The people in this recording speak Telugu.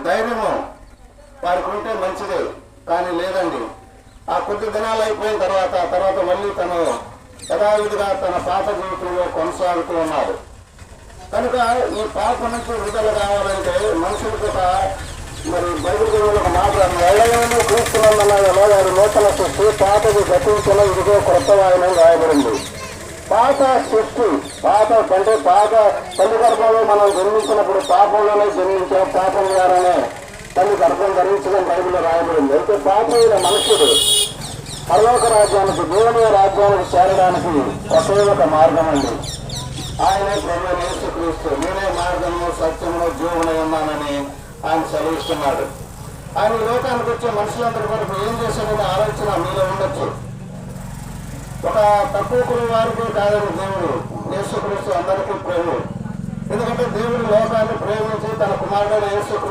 ధైర్యము వారికి ఉంటే మంచిదే, కానీ లేదండి. ఆ కొద్ది దినాలు అయిపోయిన తర్వాత మళ్ళీ తను యథావిధిగా తన పాత జీవితంలో కొనసాగుతూ ఉన్నాడు. కనుక ఈ పాప నుంచి విడుదల కావాలంటే మనుషులకు మరి బైబిల్ ఒక మాట, ఎల్లవేమో క్రీస్తునందున వారి నూతన సృష్టి, పాతది గతించిన ఇదిగో క్రొత్త వాయనం రాయబడింది. పాత సృష్టి, పాత తల్లి గర్భంలో మనం జన్మించినప్పుడు పాపంలోనే జన్మించాం, పాపం ద్వారానే తల్లి గర్భం ధరించడం బైబిల్లో రాయబడింది. అయితే పాపమైన మనుషుడు పరలోక రాజ్యానికి, దేవుని రాజ్యానికి చేరడానికి ఒకే ఒక మార్గం అండి. ఆయనే ప్రభువైన యేసుక్రీస్తు. నేనే మార్గము సత్యము జీవనై ఉన్నానని ఆయన సెలవిస్తున్నాడు. ఆయన లోకానికి వచ్చే మనుషులందరి వరకు ఏం చేశాడనే ఆలోచన మీలో ఉండొచ్చు. ఒక తక్కువ కుల వారికి కాదని దేవుడు యేసుక్రీస్తు అందరికీ ప్రేమ. ఎందుకంటే దేవుడు లోకాన్ని ప్రేమించి తన కుమారుడైన యేసుక్రీస్తు